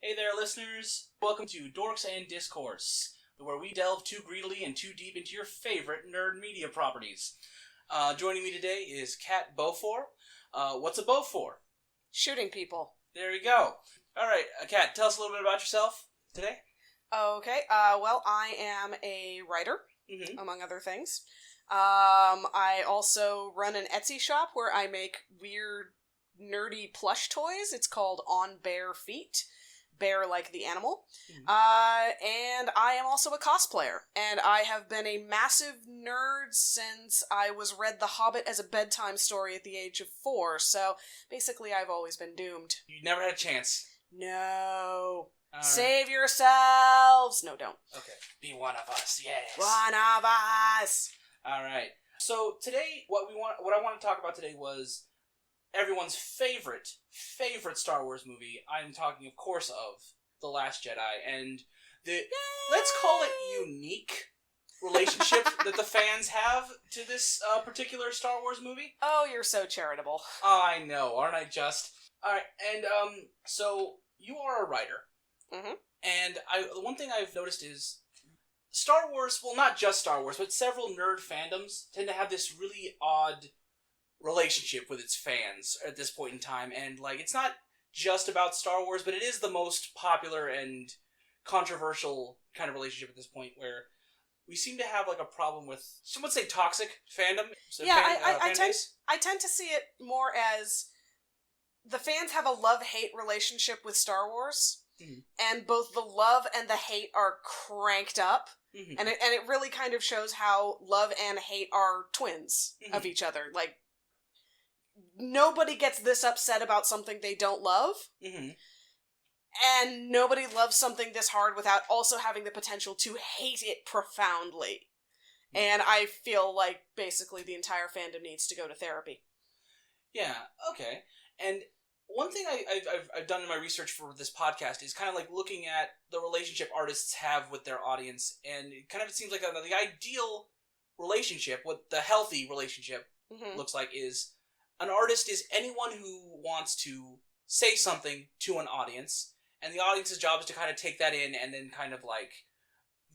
Hey there, listeners. Welcome to Dorks and Discourse, where we delve too greedily and too deep into your favorite nerd media properties. Joining me today is Kat Beaufort. What's a Beaufort? Shooting people. There you go. All right, Kat, tell us a little bit about yourself today. Okay, well, I am a writer, among other things. I also run an Etsy shop where I make weird, nerdy plush toys. It's called On Bare Feet. Bear like the animal. And I am also a cosplayer. And I have been a massive nerd since I was read The Hobbit as a bedtime story at the age of 4. So basically I've always been doomed. You never had a chance. No. Save yourselves! No, don't. Okay. Be one of us, yes. One of us! Alright. So today, what I want to talk about today was everyone's favorite Star Wars movie. I'm talking, of course, of The Last Jedi, and let's call it unique relationship that the fans have to this particular Star Wars movie. Oh, you're so charitable. I know, aren't I just? Alright, and so you are a writer. Mm-hmm. And the one thing I've noticed is Star Wars, well, not just Star Wars, but several nerd fandoms tend to have this really odd relationship with its fans at this point in time, and it's not just about Star Wars, but it is the most popular and controversial kind of relationship at this point, where we seem to have a problem with, some would say, toxic fandom. So yeah, I tend to see it more as the fans have a love-hate relationship with Star Wars, and both the love and the hate are cranked up. And it really kind of shows how love and hate are twins of each other. Nobody gets this upset about something they don't love, and nobody loves something this hard without also having the potential to hate it profoundly. And I feel like basically the entire fandom needs to go to therapy. Yeah, okay. And one thing I've done in my research for this podcast is kind of looking at the relationship artists have with their audience, and it kind of seems like the ideal relationship, what the healthy relationship looks like, is an artist is anyone who wants to say something to an audience, and the audience's job is to kind of take that in and then kind of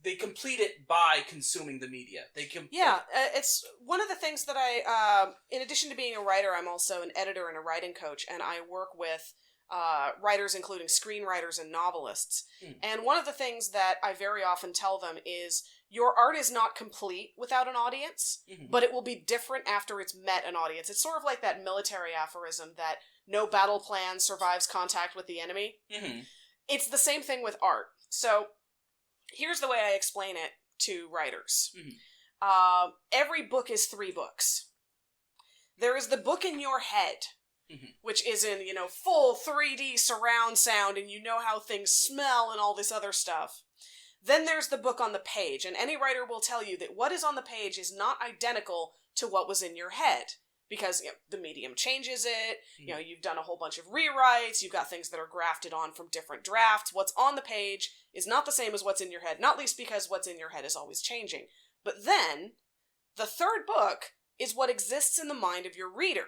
they complete it by consuming the media. It's one of the things that I, in addition to being a writer, I'm also an editor and a writing coach, and I work with writers, including screenwriters and novelists. And one of the things that I very often tell them is, your art is not complete without an audience, but it will be different after it's met an audience. It's sort of like that military aphorism that no battle plan survives contact with the enemy. It's the same thing with art. So here's the way I explain it to writers. Every book is 3 books. There is the book in your head, which is in, full 3D surround sound, and you know how things smell and all this other stuff. Then there's the book on the page, and any writer will tell you that what is on the page is not identical to what was in your head, because the medium changes it, you've done a whole bunch of rewrites, you've got things that are grafted on from different drafts. What's on the page is not the same as what's in your head, not least because what's in your head is always changing. But then, the third book is what exists in the mind of your reader.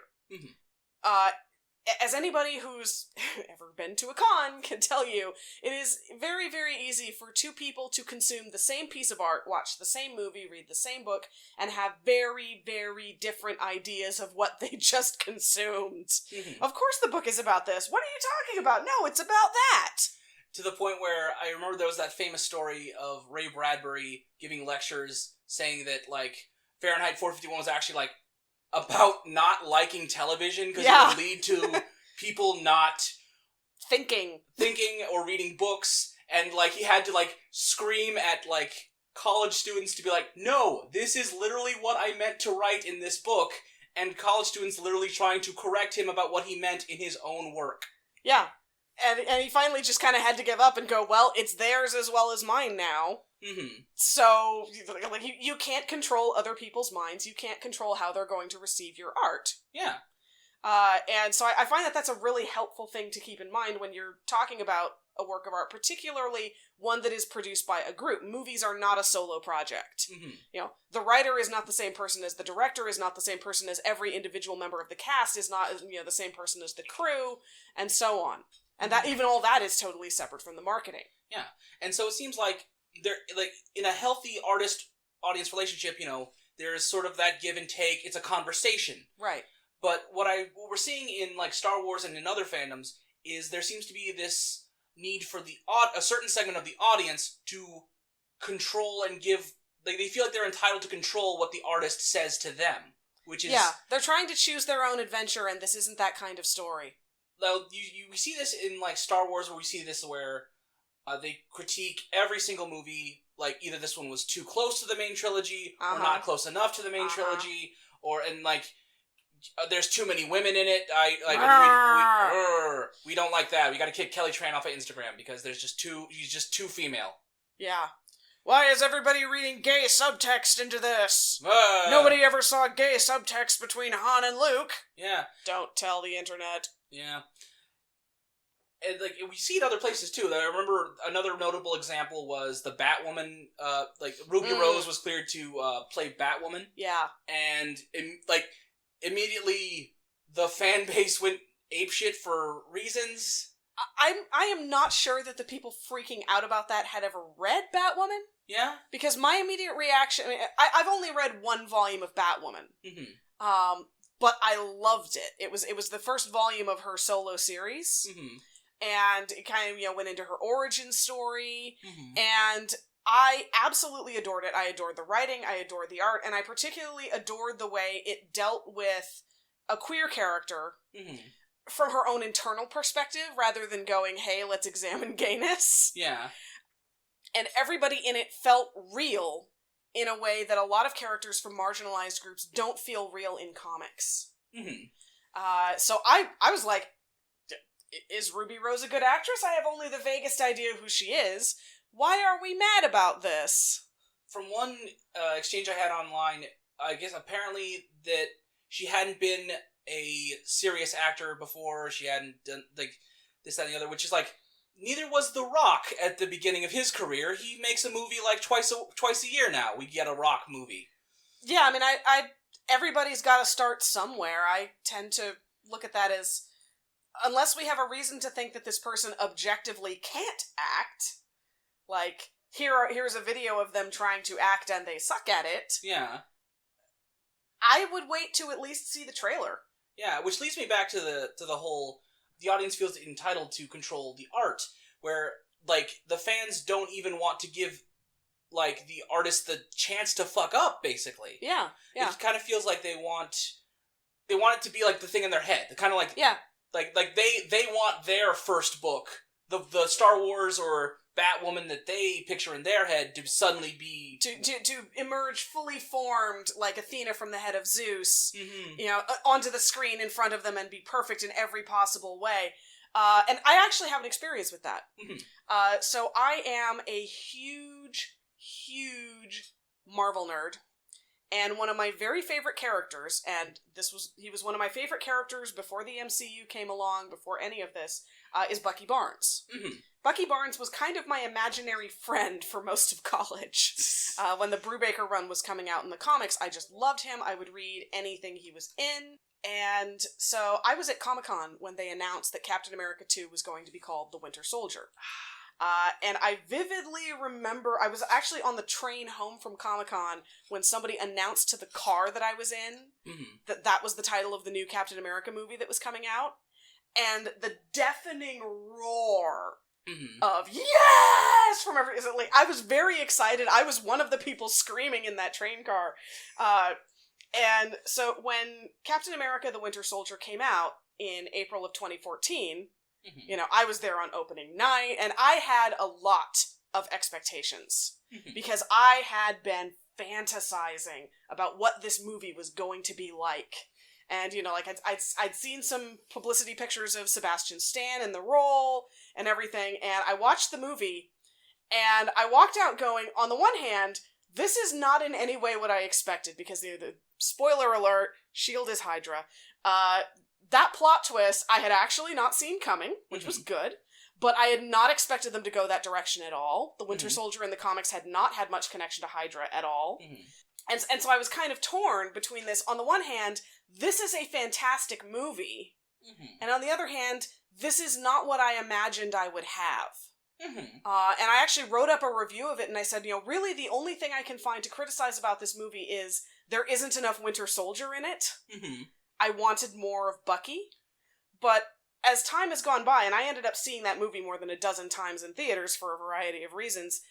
As anybody who's ever been to a con can tell you, it is very, very easy for 2 people to consume the same piece of art, watch the same movie, read the same book, and have very, very different ideas of what they just consumed. Of course the book is about this. What are you talking about? No, it's about that! To the point where I remember there was that famous story of Ray Bradbury giving lectures saying that, Fahrenheit 451 was actually, about not liking television, because it would lead to people not thinking or reading books, and he had to scream at college students to be no, this is literally what I meant to write in this book, and college students literally trying to correct him about what he meant in his own work. Yeah, and he finally just kind of had to give up and go, well, it's theirs as well as mine now. So, you can't control other people's minds. You can't control how they're going to receive your art. Yeah. And so I find that that's a really helpful thing to keep in mind when you're talking about a work of art, particularly one that is produced by a group. Movies are not a solo project. The writer is not the same person as the director, is not the same person as every individual member of the cast, is not the same person as the crew, and so on. And that even all that is totally separate from the marketing. Yeah. And so it seems like they're like in a healthy artist-audience relationship, there's sort of that give and take. It's a conversation. Right. But what we're seeing in like Star Wars and in other fandoms is there seems to be this need for a certain segment of the audience to control and give, like, they feel like they're entitled to control what the artist says to them, which is... Yeah, they're trying to choose their own adventure, and this isn't that kind of story. Though we see this in like Star Wars, where we see this where they critique every single movie, like either this one was too close to the main trilogy, or not close enough to the main trilogy, and there's too many women in it. We don't like that. We got to kick Kelly Tran off of Instagram because she's just too female. Yeah. Why is everybody reading gay subtext into this? Nobody ever saw gay subtext between Han and Luke. Yeah. Don't tell the internet. Yeah. And we see it other places too. I remember another notable example was the Batwoman. Ruby Rose was cleared to play Batwoman. Yeah. And immediately the fan base went apeshit for reasons. I am not sure that the people freaking out about that had ever read Batwoman. Yeah? Because my immediate reaction... I've only read one volume of Batwoman. Mm-hmm. But I loved it. It was the first volume of her solo series. Mm-hmm. And it kind of, went into her origin story. Mm-hmm. And I absolutely adored it. I adored the writing. I adored the art. And I particularly adored the way it dealt with a queer character... Mm-hmm. from her own internal perspective, rather than going, hey, let's examine gayness. Yeah. And everybody in it felt real in a way that a lot of characters from marginalized groups don't feel real in comics. Mm-hmm. So I was like, is Ruby Rose a good actress? I have only the vaguest idea who she is. Why are we mad about this? From one exchange I had online, I guess apparently that she hadn't been a serious actor before. She hadn't done this, that, and the other, which is neither was The Rock at the beginning of his career. He makes a movie twice a year now. We get a Rock movie. Yeah, I everybody's got to start somewhere. I tend to look at that as, unless we have a reason to think that this person objectively can't act, here's a video of them trying to act and they suck at it. Yeah. I would wait to at least see the trailer. Yeah, which leads me back to the whole, the audience feels entitled to control the art, where, the fans don't even want to give, the artist the chance to fuck up, basically. Yeah. It kind of feels like they want it to be, the thing in their head. They're kind of yeah. They want their first book, the Star Wars or Batwoman that they picture in their head to suddenly be... To emerge fully formed, like Athena from the head of Zeus, mm-hmm. Onto the screen in front of them and be perfect in every possible way. And I actually have an experience with that. Mm-hmm. So I am a huge, huge Marvel nerd. And one of my very favorite characters, and he was one of my favorite characters before the MCU came along, before any of this, is Bucky Barnes. Mm-hmm. Bucky Barnes was kind of my imaginary friend for most of college. When the Brubaker run was coming out in the comics, I just loved him. I would read anything he was in. And so I was at Comic-Con when they announced that Captain America 2 was going to be called The Winter Soldier. And I vividly remember, I was actually on the train home from Comic-Con when somebody announced to the car that I was in mm-hmm. that was the title of the new Captain America movie that was coming out. And the deafening roar mm-hmm. of yes from every, I was very excited. I was one of the people screaming in that train car. And so when Captain America the Winter Soldier came out in April of 2014, mm-hmm. I was there on opening night, and I had a lot of expectations mm-hmm. because I had been fantasizing about what this movie was going to be like. And, I'd seen some publicity pictures of Sebastian Stan in the role and everything, and I watched the movie, and I walked out going, on the one hand, this is not in any way what I expected, because the spoiler alert, S.H.I.E.L.D. is Hydra. That plot twist I had actually not seen coming, which mm-hmm. was good, but I had not expected them to go that direction at all. The Winter mm-hmm. Soldier in the comics had not had much connection to Hydra at all. Mm-hmm. And so I was kind of torn between this. On the one hand, this is a fantastic movie, mm-hmm. and on the other hand, this is not what I imagined I would have. Mm-hmm. And I actually wrote up a review of it, and I said, really the only thing I can find to criticize about this movie is there isn't enough Winter Soldier in it. Mm-hmm. I wanted more of Bucky. But as time has gone by, and I ended up seeing that movie more than a dozen times in theaters for a variety of reasons,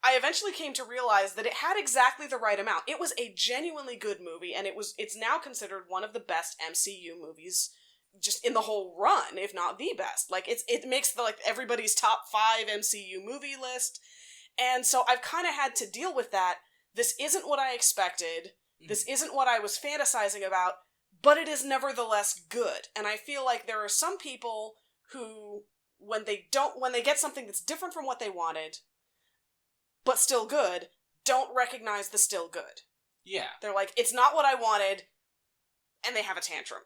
I eventually came to realize that it had exactly the right amount. It was a genuinely good movie, and it's now considered one of the best MCU movies just in the whole run, if not the best. Like, it makes everybody's top 5 MCU movie list, and so I've kind of had to deal with that. This isn't what I expected. This isn't what I was fantasizing about, but it is nevertheless good. And I feel like there are some people who, when they get something that's different from what they wanted, but still good, don't recognize the still good. Yeah. They're like, it's not what I wanted, and they have a tantrum.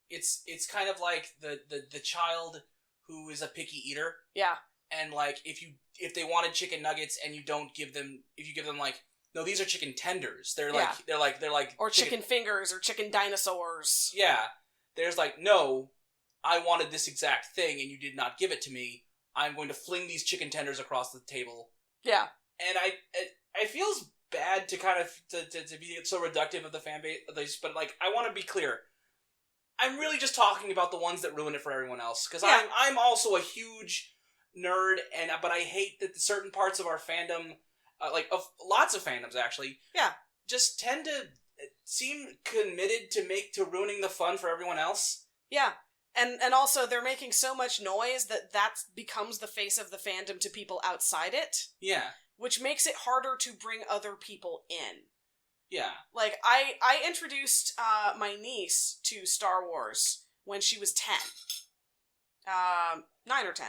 It's kind of like the child who is a picky eater. Yeah. And like if they wanted chicken nuggets and you give them like, no, these are chicken tenders. They're like or chicken fingers or chicken dinosaurs. Yeah. There's like, no, I wanted this exact thing and you did not give it to me. I'm going to fling these chicken tenders across the table. Yeah. And I feels bad to kind of to be so reductive of the fan base, but like I want to be clear. I'm really just talking about the ones that ruin it for everyone else, because I'm also a huge nerd, but I hate that certain parts of our fandom, like of lots of fandoms actually, just tend to seem committed to ruining the fun for everyone else. Yeah. And also, they're making so much noise that becomes the face of the fandom to people outside it. Yeah. Which makes it harder to bring other people in. Yeah. Like, I introduced my niece to Star Wars when she was 10. 9 or 10.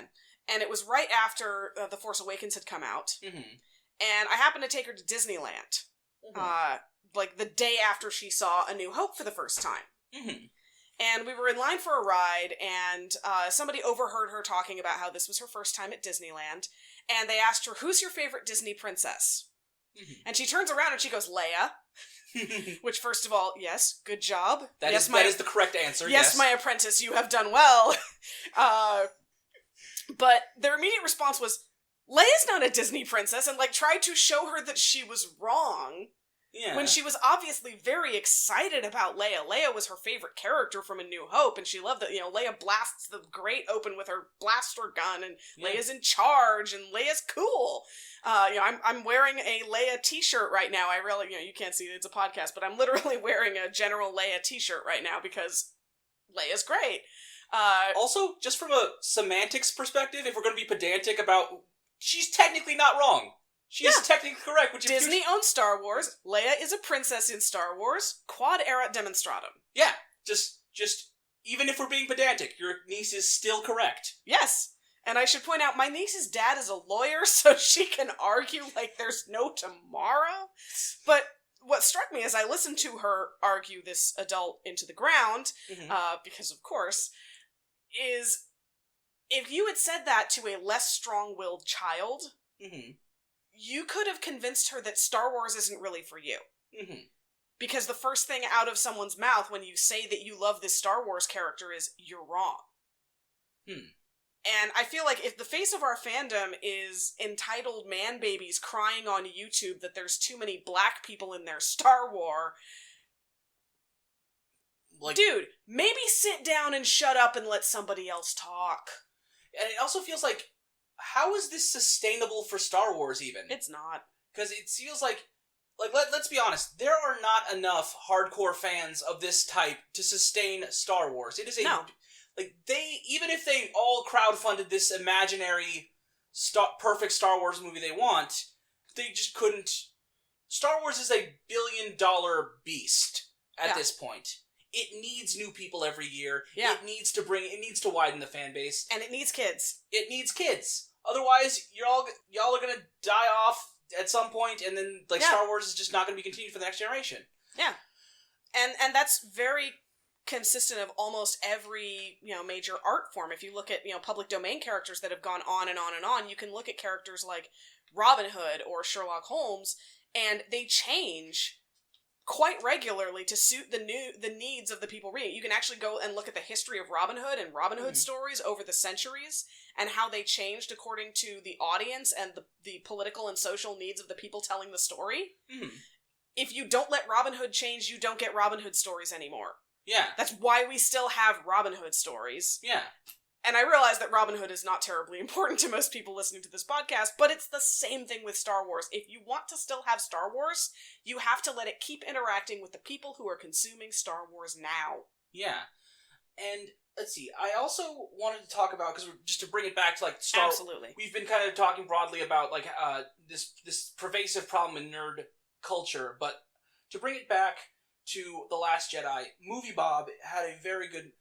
And it was right after The Force Awakens had come out. Mm-hmm. And I happened to take her to Disneyland. Mm-hmm. Like, the day after she saw A New Hope for the first time. Mm-hmm. And we were in line for a ride, and somebody overheard her talking about how this was her first time at Disneyland, and they asked her, who's your favorite Disney princess? Mm-hmm. And she turns around and she goes, Leia. Which, first of all, yes, good job. That is the correct answer, yes. My apprentice, you have done well. But their immediate response was, Leia's not a Disney princess, and, like, tried to show her that she was wrong. Yeah. When she was obviously very excited about Leia. Leia was her favorite character from A New Hope, and she loved that, Leia blasts the grate open with her blaster gun, and Leia's in charge, and Leia's cool. I'm wearing a Leia t-shirt right now. I really, you can't see it, it's a podcast, but I'm literally wearing a General Leia t-shirt right now because Leia's great. Also, just from a semantics perspective, if we're going to be pedantic about, she's technically not wrong. She is technically correct. Which Disney owns Star Wars. Leia is a princess in Star Wars. Quad erat demonstratum. Yeah, just even if we're being pedantic, your niece is still correct. Yes, and I should point out my niece's dad is a lawyer, so she can argue like there's no tomorrow. But what struck me as I listened to her argue this adult into the ground, because of course, is if you had said that to a less strong-willed child. Mm-hmm. You could have convinced her that Star Wars isn't really for you. Mm-hmm. Because the first thing out of someone's mouth when you say that you love this Star Wars character is, you're wrong. And I feel like if the face of our fandom is entitled man babies crying on YouTube that there's too many black people in their Star Wars, like, dude, maybe sit down and shut up and let somebody else talk. And it also feels like, how is this sustainable for Star Wars even? It's not. Because it feels like let's be honest, there are not enough hardcore fans of this type to sustain Star Wars. It is even if they all crowdfunded this imaginary perfect Star Wars movie they want, they just couldn't. Star Wars is $1 billion beast at this point. It needs new people every year. Yeah. It needs to widen the fan base. And it needs kids. It needs kids. Otherwise, y'all are gonna die off at some point, and then Star Wars is just not gonna be continued for the next generation. Yeah. And that's very consistent of almost every, major art form. If you look at, public domain characters that have gone on and on and on, you can look at characters like Robin Hood or Sherlock Holmes, and they change quite regularly to suit the needs of the people reading. You can actually go and look at the history of Robin Hood and Robin Hood stories over the centuries and how they changed according to the audience and the political and social needs of the people telling the story. If you don't let Robin Hood change, you don't get Robin Hood stories anymore. Yeah. That's why we still have Robin Hood stories. Yeah. And I realize that Robin Hood is not terribly important to most people listening to this podcast, but it's the same thing with Star Wars. If you want to still have Star Wars, you have to let it keep interacting with the people who are consuming Star Wars now. Yeah. And, let's see, I also wanted to talk about, because just to bring it back to, like, Star Wars. Absolutely. We've been kind of talking broadly about, like, this pervasive problem in nerd culture, but to bring it back to The Last Jedi, Movie Bob had a very good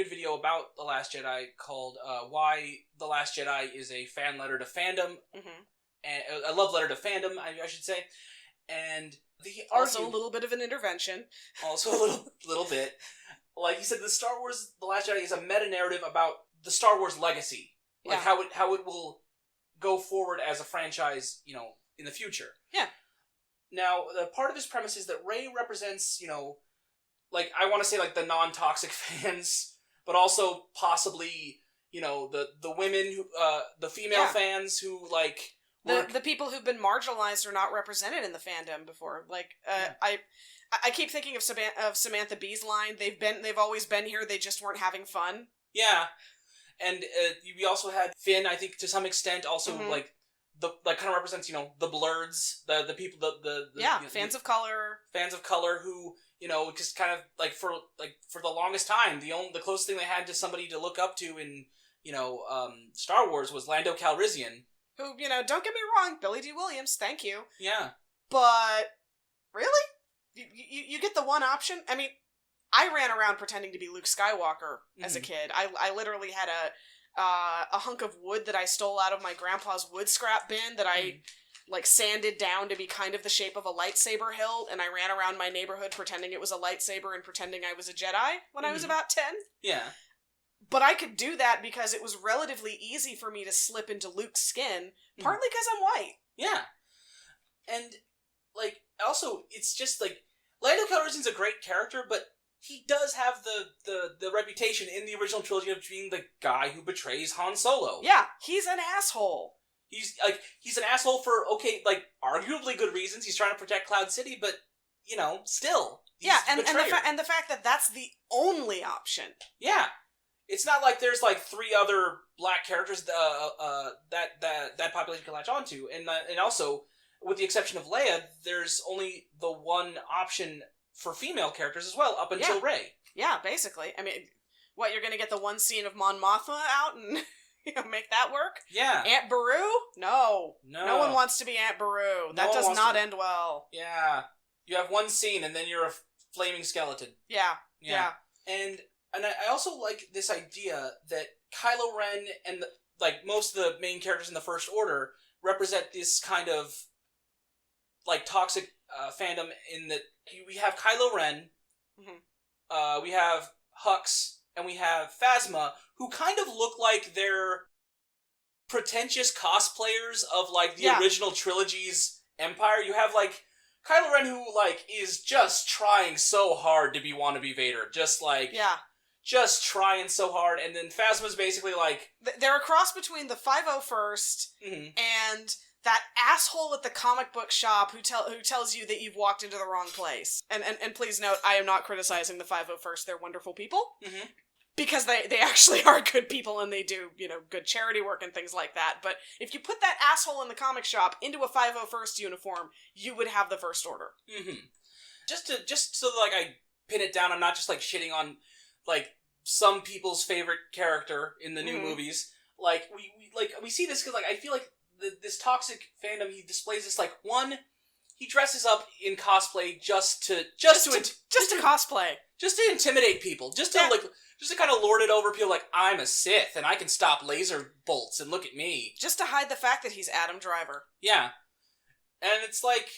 video about The Last Jedi called Why The Last Jedi is a Fan Letter to Fandom. And a love letter to fandom, I should say. And also a little bit of an intervention. Also a little bit. Like he said, The Last Jedi is a meta-narrative about the Star Wars legacy. Like how it will go forward as a franchise, in the future. Yeah. Now, the part of his premise is that Rey represents, like, I want to say, like, the non-toxic fans, but also possibly, the women, who, the female fans who, like... The people who've been marginalized or not represented in the fandom before. Like, I keep thinking of Samantha Bee's line, they've always been here, they just weren't having fun. Yeah. And we also had Finn, I think, to some extent, also, like, kind of represents, the blurs, the people, fans of color. Fans of color who, just kind of, like, for the longest time, the closest thing they had to somebody to look up to in, Star Wars was Lando Calrissian. Who, don't get me wrong, Billy D. Williams, thank you. Yeah. But, really? You get the one option? I mean, I ran around pretending to be Luke Skywalker as a kid. I literally had a hunk of wood that I stole out of my grandpa's wood scrap bin that I, like, sanded down to be kind of the shape of a lightsaber hilt, and I ran around my neighborhood pretending it was a lightsaber and pretending I was a Jedi when I was about 10. Yeah. But I could do that because it was relatively easy for me to slip into Luke's skin, partly because I'm white. Yeah. And, like, also, it's just, like, Lando Calrissian's a great character, but he does have the reputation in the original trilogy of being the guy who betrays Han Solo. Yeah, he's an asshole. He's an asshole for, arguably good reasons. He's trying to protect Cloud City, but, still. Yeah, and the fact that that's the only option. Yeah. It's not like there's, like, 3 other black characters that population can latch onto. And also, with the exception of Leia, there's only the one option for female characters as well, up until Rey. Yeah, basically. I mean, what, you're gonna get the one scene of Mon Mothma out and, make that work? Yeah. Aunt Beru? No. No one wants to be Aunt Beru. That does not end well. Yeah. You have one scene and then you're a flaming skeleton. Yeah. And I also like this idea that Kylo Ren and, most of the main characters in the First Order represent this kind of, like, toxic fandom in that we have Kylo Ren, we have Hux, and we have Phasma, who kind of look like they're pretentious cosplayers of, like, the original trilogy's Empire. You have, like, Kylo Ren who, like, is just trying so hard to be wannabe Vader. Just, like... Yeah. Just trying so hard, and then Phasma's basically like... They're a cross between the 501st and that asshole at the comic book shop who tells you that you've walked into the wrong place. And please note, I am not criticizing the 501st. They're wonderful people. Because they actually are good people and they do, good charity work and things like that. But if you put that asshole in the comic shop into a 501st uniform, you would have the First Order. Just so, like, I pin it down, I'm not just, like, shitting on... like, some people's favorite character in the new movies. Like, we see this because, like, I feel like this toxic fandom, he displays this, like, one, he dresses up in cosplay just to cosplay. Just to intimidate people. Just to kind of lord it over people, like, I'm a Sith, and I can stop laser bolts, and look at me. Just to hide the fact that he's Adam Driver. Yeah. And it's like,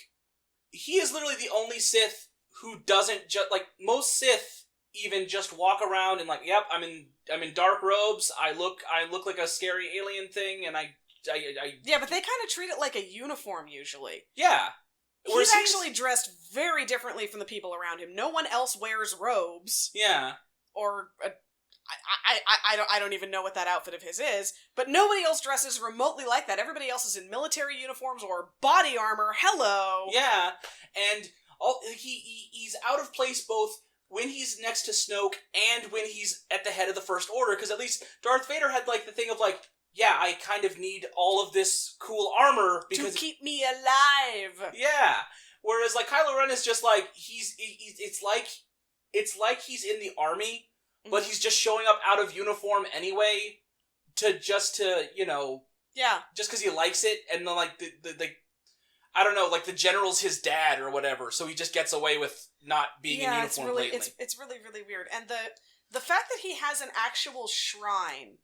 he is literally the only Sith who doesn't just, like, most Sith even just walk around and, like, yep, I'm in dark robes. I look like a scary alien thing, and I yeah, but they kind of treat it like a uniform usually. Yeah, He's actually dressed very differently from the people around him. No one else wears robes. Yeah. Or I don't even know what that outfit of his is, but nobody else dresses remotely like that. Everybody else is in military uniforms or body armor. Hello. Yeah, and he's out of place both when he's next to Snoke and when he's at the head of the First Order, because at least Darth Vader had like the thing of like, yeah, I kind of need all of this cool armor because to keep me alive. Yeah. Whereas like Kylo Ren is just like it's like he's in the army, but he's just showing up out of uniform anyway just to just because he likes it, and then like the I don't know, like the general's his dad or whatever, so he just gets away with not being in uniform lately. It's really, really weird. And the fact that he has an actual shrine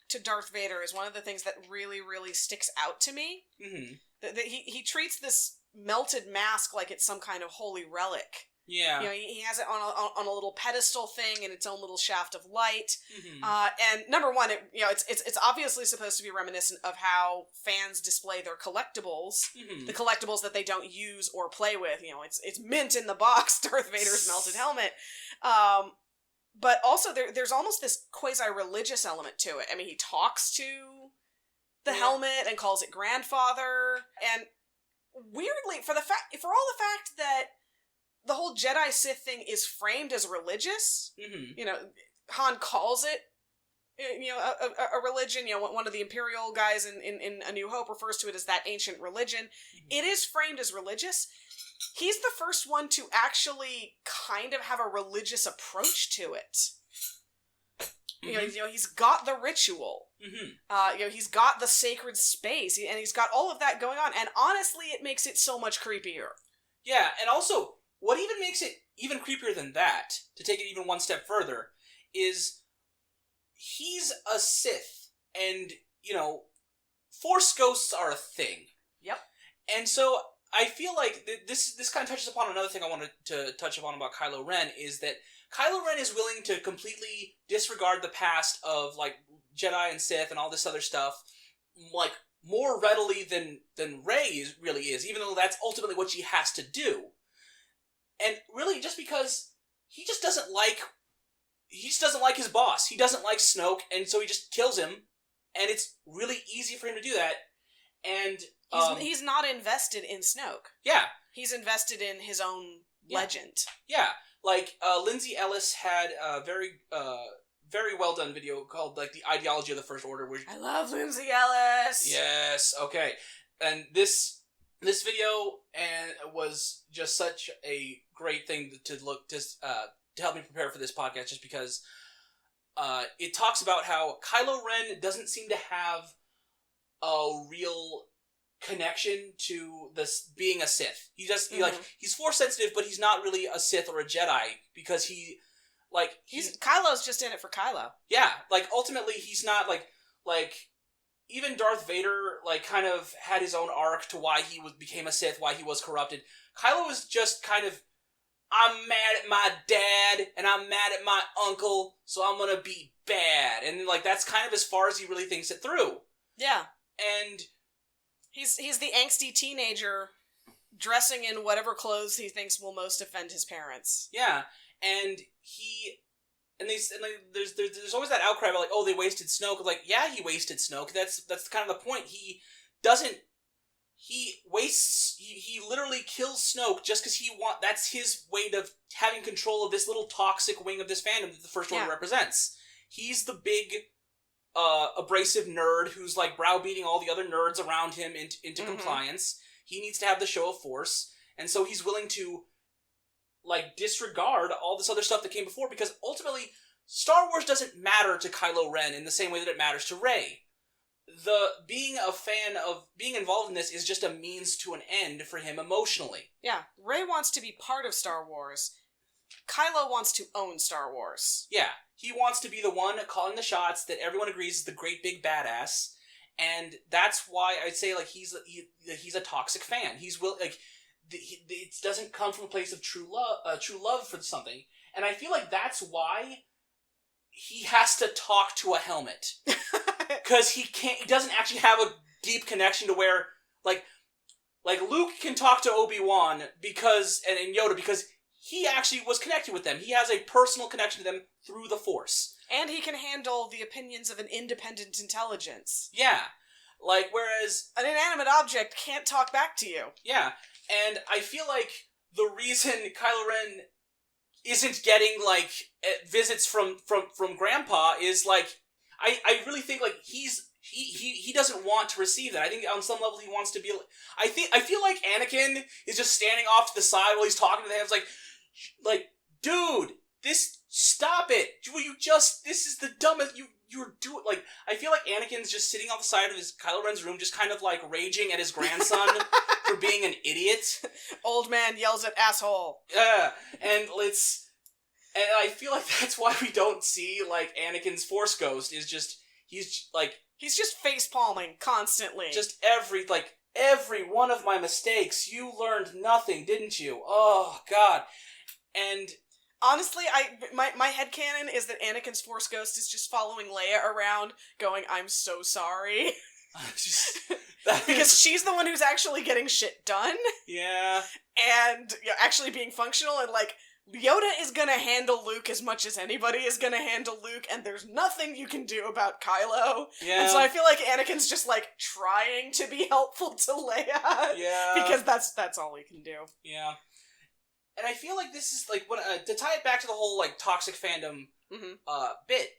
to Darth Vader is one of the things that really, really sticks out to me. Mm-hmm. He treats this melted mask like it's some kind of holy relic. Yeah. He has it on a little pedestal thing and its own little shaft of light. Mm-hmm. And number one, it's obviously supposed to be reminiscent of how fans display their collectibles, the collectibles that they don't use or play with. It's mint in the box, Darth Vader's melted helmet. But also there's almost this quasi-religious element to it. I mean, he talks to the helmet and calls it grandfather. And weirdly, for all the fact that the whole Jedi Sith thing is framed as religious. Mm-hmm. Han calls it, a religion. One of the Imperial guys in A New Hope refers to it as that ancient religion. Mm-hmm. It is framed as religious. He's the first one to actually kind of have a religious approach to it. Mm-hmm. He's got the ritual. Mm-hmm. He's got the sacred space, and he's got all of that going on. And honestly, it makes it so much creepier. Yeah, and also, what even makes it even creepier than that, to take it even one step further, is he's a Sith, and, Force ghosts are a thing. Yep. And so, I feel like this kind of touches upon another thing I wanted to touch upon about Kylo Ren, is that Kylo Ren is willing to completely disregard the past of, like, Jedi and Sith and all this other stuff, like, more readily than Rey really is, even though that's ultimately what she has to do. And really, just because he just doesn't like his boss. He doesn't like Snoke, and so he just kills him. And it's really easy for him to do that. And he's not invested in Snoke. Yeah, he's invested in his own legend. Yeah, like Lindsay Ellis had a very well done video called like The Ideology of the First Order. I love Lindsay Ellis. Yes. Okay. And this video was just such a great thing to help me prepare for this podcast, just because it talks about how Kylo Ren doesn't seem to have a real connection to this being a Sith. He's Force sensitive, but he's not really a Sith or a Jedi, because Kylo's just in it for Kylo. Yeah, like ultimately he's not like even Darth Vader, like, kind of had his own arc to why he became a Sith, why he was corrupted. Kylo is just kind of, I'm mad at my dad, and I'm mad at my uncle, so I'm gonna be bad. And, like, that's kind of as far as he really thinks it through. Yeah. And he's the angsty teenager dressing in whatever clothes he thinks will most offend his parents. Yeah. And there's always that outcry about, like, oh, they wasted Snoke. Like, yeah, he wasted Snoke. That's kind of the point. He literally kills Snoke just because that's his way of having control of this little toxic wing of this fandom that the First Order represents. He's the big, abrasive nerd who's, like, browbeating all the other nerds around him into compliance. He needs to have the show of force, and so he's willing to, like, disregard all this other stuff that came before, because ultimately Star Wars doesn't matter to Kylo Ren in the same way that it matters to Rey. Being a fan of being involved in this is just a means to an end for him emotionally. Yeah, Rey wants to be part of Star Wars. Kylo wants to own Star Wars. Yeah, he wants to be the one calling the shots that everyone agrees is the great big badass, and that's why I'd say, like, he's a toxic fan. It doesn't come from a place of true love for something, and I feel like that's why he has to talk to a helmet, because he doesn't actually have a deep connection to where, like, like, Luke can talk to Obi-Wan because, and Yoda, because he actually was connected with them. He has a personal connection to them through the Force. And he can handle the opinions of an independent intelligence. Yeah. Like, whereas... an inanimate object can't talk back to you. Yeah. And I feel like the reason Kylo Ren isn't getting, like, visits from Grandpa is, like, I really think, like, he doesn't want to receive that. I think on some level he wants to be... I feel like Anakin is just standing off to the side while he's talking to the Hams, like, dude, stop it. Will you just... this is the dumbest... You're doing... like, I feel like Anakin's just sitting off the side of Kylo Ren's room, just kind of, like, raging at his grandson for being an idiot. Old man yells at asshole. Yeah, and it's... and I feel like that's why we don't see, like, Anakin's Force Ghost is just... he's, like... he's just face-palming constantly. Just every one of my mistakes, you learned nothing, didn't you? Oh, God. And... honestly, my headcanon is that Anakin's Force Ghost is just following Leia around, going, I'm so sorry. Because she's the one who's actually getting shit done. Yeah. And actually being functional, and, like, Yoda is gonna handle Luke as much as anybody is gonna handle Luke, and there's nothing you can do about Kylo. Yeah. And so I feel like Anakin's just, like, trying to be helpful to Leia. Yeah. Because that's all he can do. Yeah. And I feel like this is, like, when to tie it back to the whole, like, Toxic Fandom bit,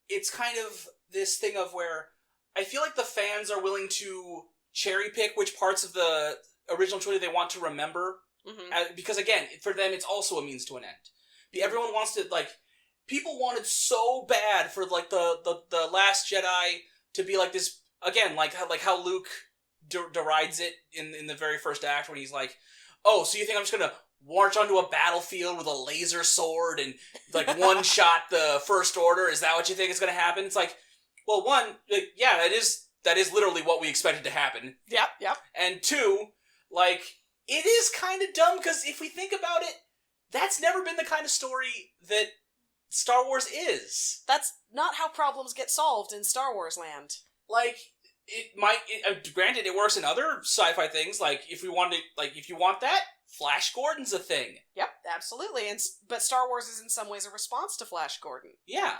it's kind of this thing of where I feel like the fans are willing to cherry pick which parts of the original trilogy they want to remember. Because, again, for them, it's also a means to an end. Everyone wants to, like... people wanted so bad for, like, the Last Jedi to be, like, this... again, like how Luke derides it in the very first act when he's like, oh, so you think I'm just gonna march onto a battlefield with a laser sword and, like, one-shot the First Order? Is that what you think is gonna happen? It's like, well, one, like, yeah, that is literally what we expected to happen. Yep. And two, like... it is kind of dumb, because if we think about it, that's never been the kind of story that Star Wars is. That's not how problems get solved in Star Wars land. Like, granted, it works in other sci-fi things, like, if you want that, Flash Gordon's a thing. Yep, absolutely, but Star Wars is in some ways a response to Flash Gordon. Yeah,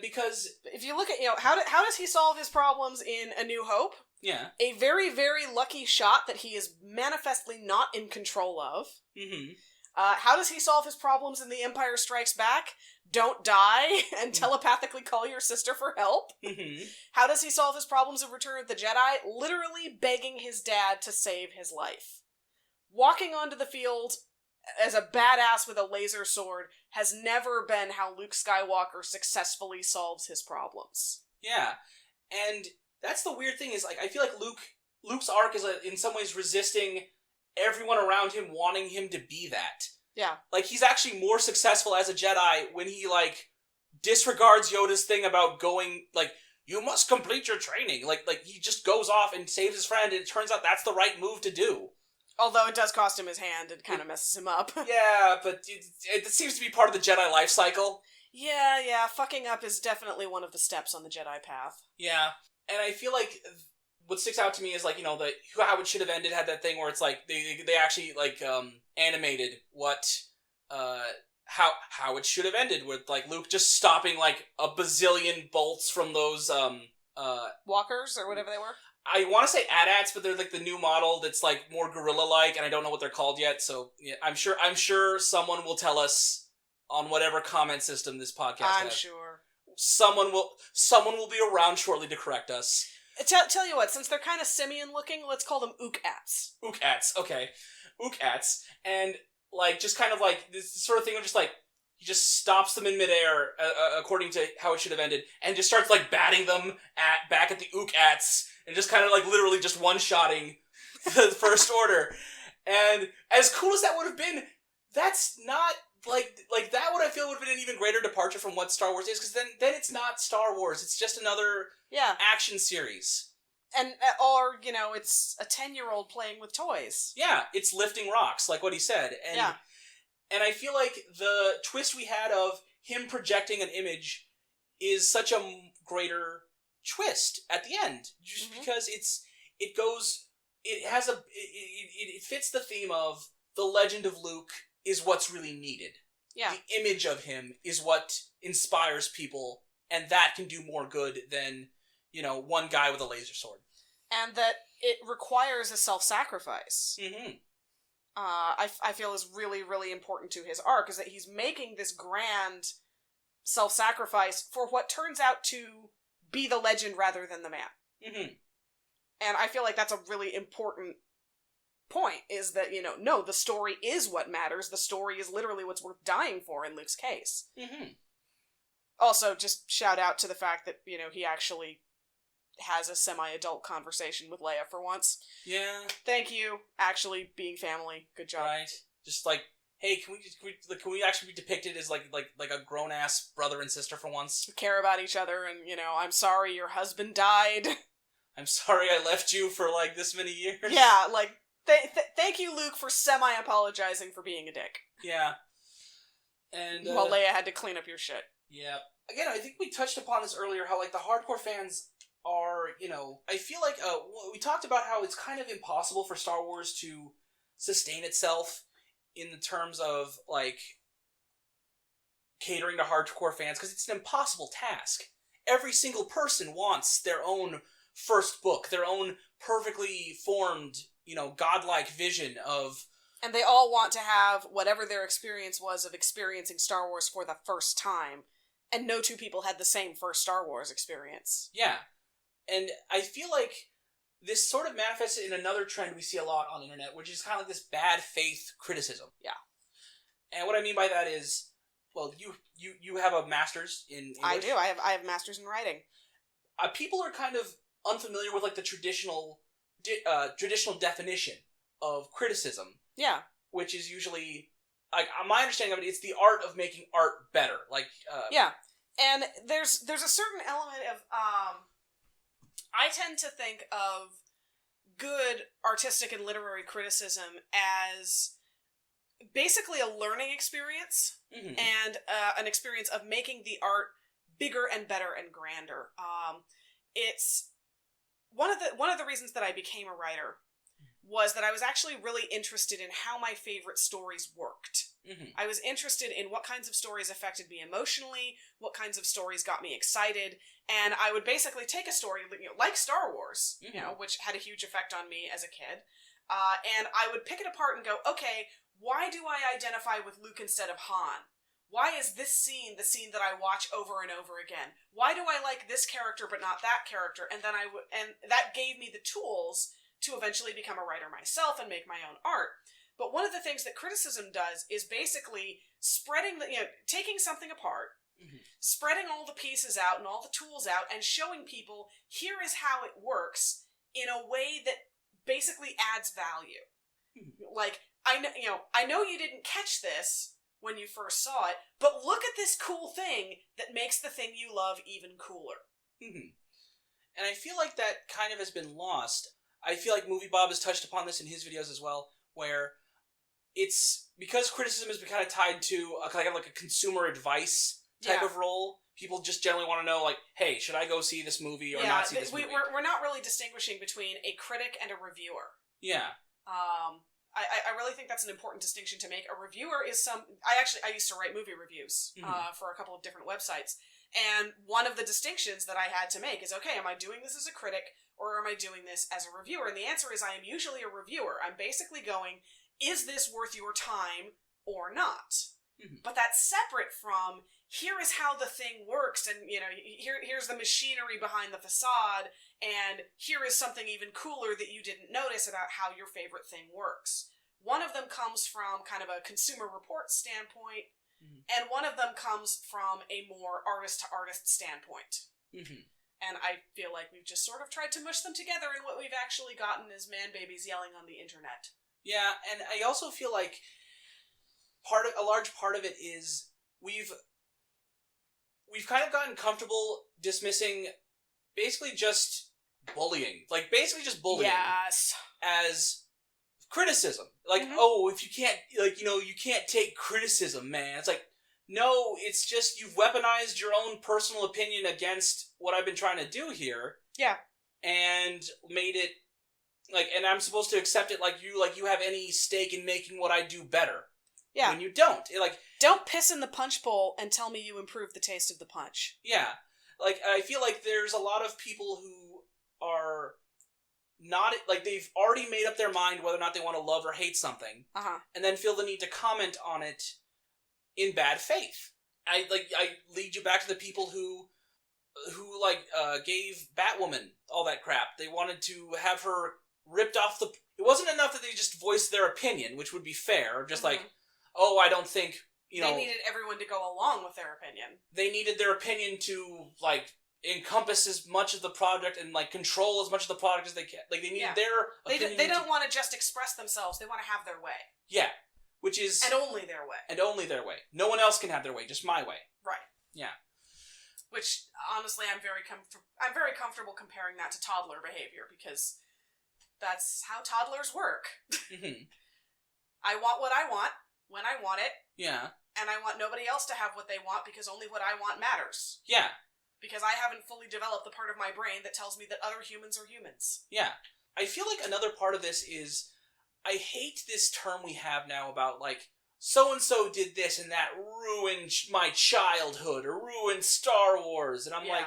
because... if you look at, how does he solve his problems in A New Hope? Yeah. A very, very lucky shot that he is manifestly not in control of. Mm-hmm. How does he solve his problems in The Empire Strikes Back? Don't die and telepathically call your sister for help. Mm-hmm. How does he solve his problems in Return of the Jedi? Literally begging his dad to save his life. Walking onto the field as a badass with a laser sword has never been how Luke Skywalker successfully solves his problems. Yeah, and... that's the weird thing, is, like, I feel like Luke's arc is, in some ways, resisting everyone around him wanting him to be that. Yeah. Like, he's actually more successful as a Jedi when he, like, disregards Yoda's thing about going, like, you must complete your training. Like he just goes off and saves his friend, and it turns out that's the right move to do. Although it does cost him his hand and kind of messes him up. Yeah, but it seems to be part of the Jedi life cycle. Yeah, fucking up is definitely one of the steps on the Jedi path. Yeah. And I feel like what sticks out to me is, like, you know, how it should have ended had that thing where it's like they actually, like, animated what how it should have ended, with, like, Luke just stopping, like, a bazillion bolts from those walkers or whatever they were. I want to say AT-ATs, but they're, like, the new model that's, like, more gorilla-like, and I don't know what they're called yet. So yeah, I'm sure someone will tell us on whatever comment system this podcast has. I'm sure. Someone will be around shortly to correct us. Tell you what, since they're kind of simian-looking, let's call them ook-ats. Ook-ats, okay. Ook-ats. And, like, just kind of, like, this sort of thing of just, like, he just stops them in midair, according to how it should have ended, and just starts, like, batting them back at the ook-ats, and just kind of, like, literally just one-shotting the First Order. And as cool as that would have been, that's not... Like that would, I feel, would have been an even greater departure from what Star Wars is, because then it's not Star Wars. It's just another action series. And, or, you know, it's a 10-year-old playing with toys. Yeah, it's lifting rocks, like what he said. And I feel like the twist we had of him projecting an image is such a greater twist at the end. Just because it goes it has it fits the theme of the legend of Luke is what's really needed. Yeah. The image of him is what inspires people, and that can do more good than, one guy with a laser sword. And that it requires a self-sacrifice. Mm-hmm. I feel is really, really important to his arc, is that he's making this grand self-sacrifice for what turns out to be the legend rather than the man. Mm-hmm. And I feel like that's a really important point, is that, no, the story is what matters. The story is literally what's worth dying for in Luke's case. Mm-hmm. Also, just shout out to the fact that, he actually has a semi-adult conversation with Leia for once. Yeah. Thank you. Actually being family. Good job. Right. Just like, hey, can we actually be depicted as like a grown-ass brother and sister for once? We care about each other, and, I'm sorry your husband died. I'm sorry I left you for, this many years. Yeah, thank you, Luke, for semi-apologizing for being a dick. Yeah. And, while Leia had to clean up your shit. Yeah. Again, I think we touched upon this earlier, how, the hardcore fans are, I feel like, we talked about how it's kind of impossible for Star Wars to sustain itself in the terms of, catering to hardcore fans, because it's an impossible task. Every single person wants their own first book, their own perfectly formed, godlike vision of... And they all want to have whatever their experience was of experiencing Star Wars for the first time, and no two people had the same first Star Wars experience. Yeah. And I feel like this sort of manifests in another trend we see a lot on the internet, which is kind of like this bad faith criticism. Yeah. And what I mean by that is, well, you have a master's in English. I do. I have master's in writing. People are kind of unfamiliar with the traditional definition of criticism. Yeah. Which is usually, my understanding of it, it's the art of making art better. Yeah. And there's a certain element of, I tend to think of good artistic and literary criticism as basically a learning experience, mm-hmm. and an experience of making the art bigger and better and grander. It's one of the reasons that I became a writer was that I was actually really interested in how my favorite stories worked. Mm-hmm. I was interested in what kinds of stories affected me emotionally, what kinds of stories got me excited, and I would basically take a story, like Star Wars, mm-hmm. Which had a huge effect on me as a kid, and I would pick it apart and go, okay, why do I identify with Luke instead of Han? Why is this scene the scene that I watch over and over again? Why do I like this character but not that character? And then and that gave me the tools to eventually become a writer myself and make my own art. But one of the things that criticism does is basically spreading taking something apart, mm-hmm. spreading all the pieces out and all the tools out, and showing people, here is how it works in a way that basically adds value. Mm-hmm. I know you didn't catch this when you first saw it, but look at this cool thing that makes the thing you love even cooler. Mm-hmm. And I feel like that kind of has been lost. I feel like Movie Bob has touched upon this in his videos as well, where it's because criticism has been kind of tied to a consumer advice type of role. People just generally want to know, hey, should I go see this movie or not see this movie? We're not really distinguishing between a critic and a reviewer. Yeah. I really think that's an important distinction to make. A reviewer is I used to write movie reviews mm-hmm. For a couple of different websites. And one of the distinctions that I had to make is, okay, am I doing this as a critic or am I doing this as a reviewer? And the answer is I am usually a reviewer. I'm basically going, is this worth your time or not? Mm-hmm. But that's separate from, here is how the thing works, and here's the machinery behind the facade, and here is something even cooler that you didn't notice about how your favorite thing works. One of them comes from kind of a Consumer Reports standpoint, mm-hmm. and one of them comes from a more artist-to-artist standpoint. Mm-hmm. And I feel like we've just sort of tried to mush them together, and what we've actually gotten is man-babies yelling on the internet. Yeah, and I also feel like a large part of it is we've kind of gotten comfortable dismissing basically just bullying. Basically just bullying. Yes. As criticism. Mm-hmm. Oh, if you can't, you can't take criticism, man. It's no, it's just you've weaponized your own personal opinion against what I've been trying to do here. Yeah. And made it, Like, and I'm supposed to accept it like you have any stake in making what I do better. Yeah. When you don't. Don't piss in the punch bowl and tell me you improve the taste of the punch. Yeah. Like, I feel like there's a lot of people who are not, like, they've already made up their mind whether or not they want to love or hate something. And then feel the need to comment on it in bad faith. I lead you back to the people who gave Batwoman all that crap. They wanted to have her ripped off the... It wasn't enough that they just voiced their opinion, which would be fair. Just like, oh, I don't think, They needed everyone to go along with their opinion. They needed their opinion to, like, encompass as much of the product and, like, control as much of the product as they can. Like, they needed their opinion. They don't want to just express themselves. They want to have their way. Yeah. Which is... And only their way. And only their way. No one else can have their way, just my way. Right. Yeah. Which, honestly, I'm very comfortable comparing that to toddler behavior, because that's how toddlers work. I want what I want, when I want it. Yeah. And I want nobody else to have what they want, because only what I want matters. Yeah. Because I haven't fully developed the part of my brain that tells me that other humans are humans. Yeah. I feel like another part of this is, I hate this term we have now about, like, so-and-so did this and that ruined my childhood or ruined Star Wars. And I'm like,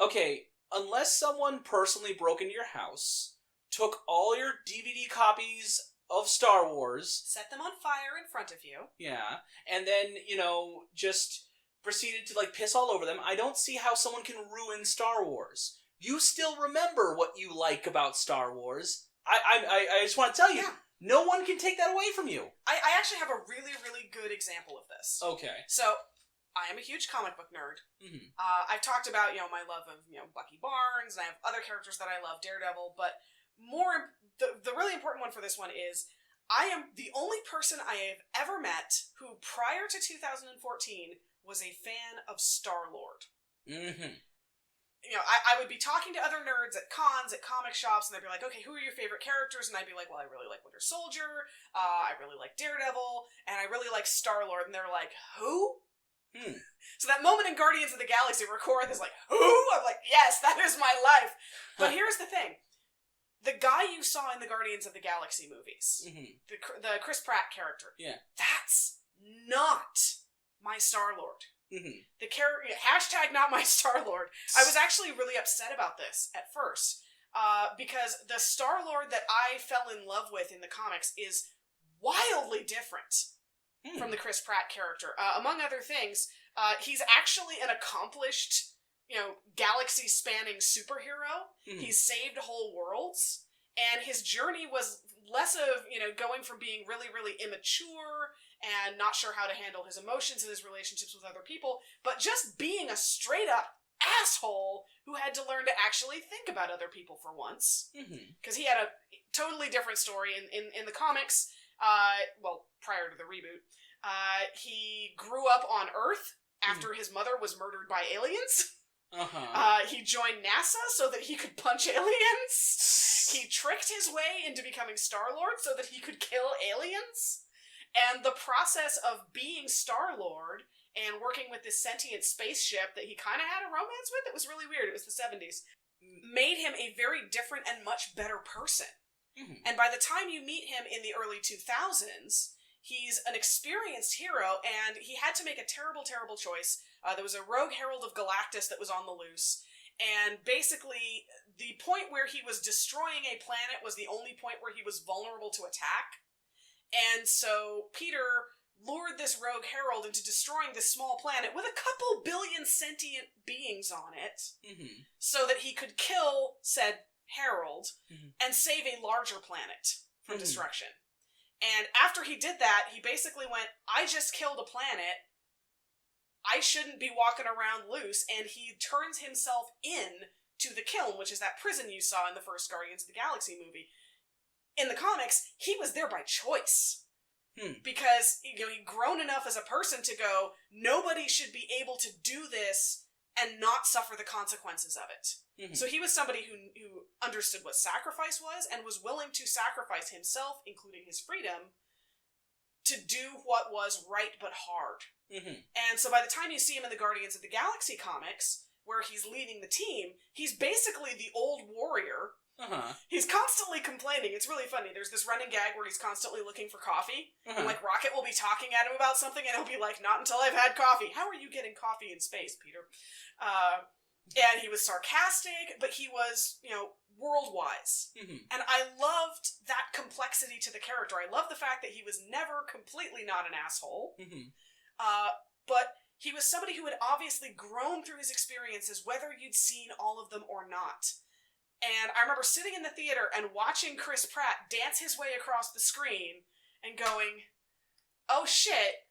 okay, unless someone personally broke into your house, took all your DVD copies of Star Wars... Set them on fire in front of you. Yeah. And then, just proceeded to, like, piss all over them. I don't see how someone can ruin Star Wars. You still remember what you like about Star Wars. I just want to tell you... Yeah. No one can take that away from you. I actually have a really, really good example of this. Okay. So, I am a huge comic book nerd. I've talked about, my love of, Bucky Barnes, and I have other characters that I love, Daredevil, but the really important one for this one is, I am the only person I have ever met who, prior to 2014, was a fan of Star-Lord. I would be talking to other nerds at cons, at comic shops, and they'd be like, okay, who are your favorite characters? And I'd be like, well, I really like Winter Soldier, I really like Daredevil, and I really like Star-Lord. And they're like, who? So that moment in Guardians of the Galaxy where Korath is like, who? I'm like, yes, that is my life. But here's the thing. The guy you saw in the Guardians of the Galaxy movies, the Chris Pratt character, that's not my Star-Lord. The character, hashtag not my Star-Lord. I was actually really upset about this at first, because the Star-Lord that I fell in love with in the comics is wildly different from the Chris Pratt character. Among other things, he's actually an accomplished, galaxy-spanning superhero. He's saved whole worlds, and his journey was less of, going from being really, really immature and not sure how to handle his emotions and his relationships with other people, but just being a straight-up asshole who had to learn to actually think about other people for once. Because he had a totally different story in the comics, prior to the reboot. He grew up on Earth after his mother was murdered by aliens. He joined NASA so that he could punch aliens. He tricked his way into becoming Star-Lord so that he could kill aliens. And the process of being Star-Lord and working with this sentient spaceship that he kind of had a romance with, it was really weird, it was the 70s, made him a very different and much better person. And by the time you meet him in the early 2000s, he's an experienced hero, and he had to make a terrible, terrible choice. There was a rogue Herald of Galactus that was on the loose, and basically, the point where he was destroying a planet was the only point where he was vulnerable to attack. And so Peter lured this rogue herald into destroying this small planet with a couple billion sentient beings on it, so that he could kill said herald and save a larger planet from destruction. And after he did that, he basically went, I just killed a planet, I shouldn't be walking around loose, and he turns himself in to the Kiln, which is that prison you saw in the first Guardians of the Galaxy movie. In the comics, he was there by choice. Because, he'd grown enough as a person to go, nobody should be able to do this and not suffer the consequences of it. So he was somebody who understood what sacrifice was and was willing to sacrifice himself, including his freedom, to do what was right but hard. And so by the time you see him in the Guardians of the Galaxy comics, where he's leading the team, he's basically the old warrior. Uh-huh. He's constantly complaining. It's really funny. There's this running gag where he's constantly looking for coffee. And, like, Rocket will be talking at him about something, and he'll be like, not until I've had coffee. How are you getting coffee in space, Peter? And he was sarcastic, but he was, world-wise. And I loved that complexity to the character. I loved the fact that he was never completely not an asshole. But he was somebody who had obviously grown through his experiences, whether you'd seen all of them or not. And I remember sitting in the theater and watching Chris Pratt dance his way across the screen and going, oh shit,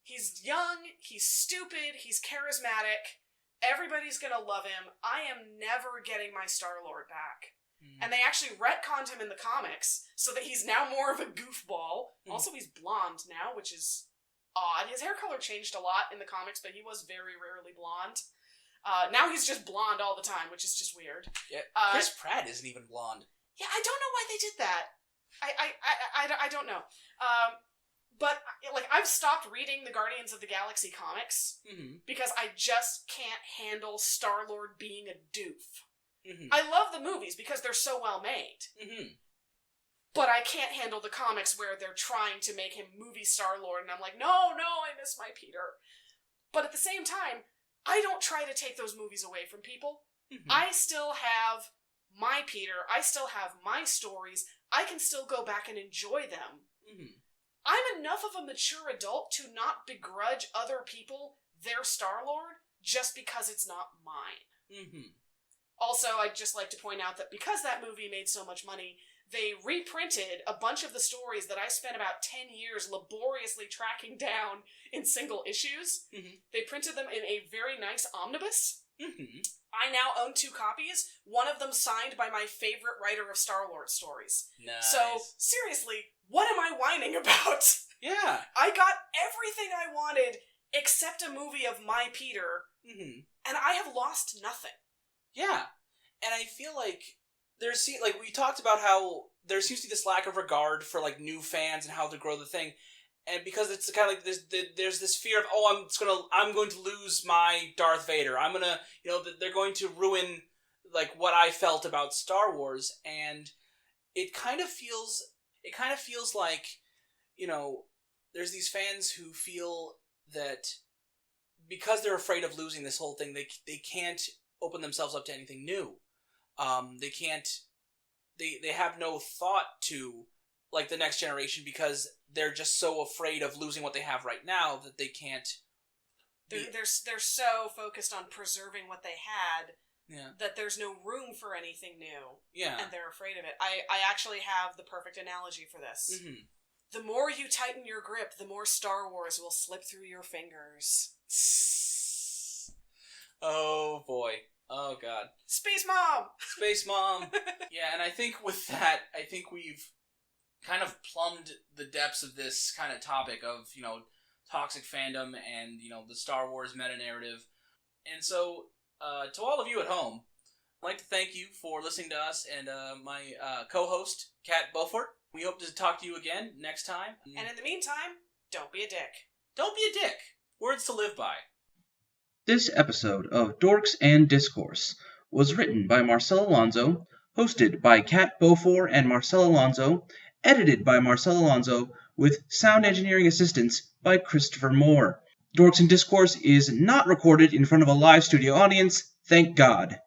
he's young, he's stupid, he's charismatic, everybody's gonna love him, I am never getting my Star-Lord back. And they actually retconned him in the comics so that he's now more of a goofball. Also, he's blonde now, which is odd. His hair color changed a lot in the comics, but he was very rarely blonde. Now he's just blonde all the time, which is just weird. Yeah, Chris Pratt isn't even blonde. Yeah, I don't know why they did that. I don't know. But, like, I've stopped reading the Guardians of the Galaxy comics because I just can't handle Star-Lord being a doof. I love the movies because they're so well made. But I can't handle the comics where they're trying to make him movie Star-Lord, and I'm like, no, I miss my Peter. But at the same time, I don't try to take those movies away from people. I still have my Peter, I still have my stories, I can still go back and enjoy them. I'm enough of a mature adult to not begrudge other people their Star-Lord just because it's not mine. Also, I'd just like to point out that because that movie made so much money, they reprinted a bunch of the stories that I spent about 10 years laboriously tracking down in single issues. They printed them in a very nice omnibus. I now own 2 copies, one of them signed by my favorite writer of Star-Lord stories. Nice. So, seriously, what am I whining about? Yeah. I got everything I wanted except a movie of my Peter, and I have lost nothing. Yeah. And I feel like we talked about how there seems to be this lack of regard for, like, new fans and how to grow the thing. And because it's kind of like there's this fear of, I'm going to lose my Darth Vader. I'm gonna, they're going to ruin, like, what I felt about Star Wars. And it kind of feels like, there's these fans who feel that because they're afraid of losing this whole thing, they can't open themselves up to anything new. They have no thought to, like, the next generation because they're just so afraid of losing what they have right now that they can't. They're so focused on preserving what they had that there's no room for anything new. Yeah. And they're afraid of it. I actually have the perfect analogy for this. The more you tighten your grip, the more Star Wars will slip through your fingers. Oh, boy. Oh, God. Space Mom! Space Mom! Yeah, and I think with that, we've kind of plumbed the depths of this kind of topic of, Toxic Fandom and, the Star Wars meta-narrative. And so, to all of you at home, I'd like to thank you for listening to us and my co-host, Kat Beaufort. We hope to talk to you again next time. And in the meantime, don't be a dick. Don't be a dick. Words to live by. This episode of Dorks and Discourse was written by Marcel Alonzo, hosted by Kat Beaufort and Marcel Alonzo, edited by Marcel Alonzo, with sound engineering assistance by Christopher Moore. Dorks and Discourse is not recorded in front of a live studio audience, thank God.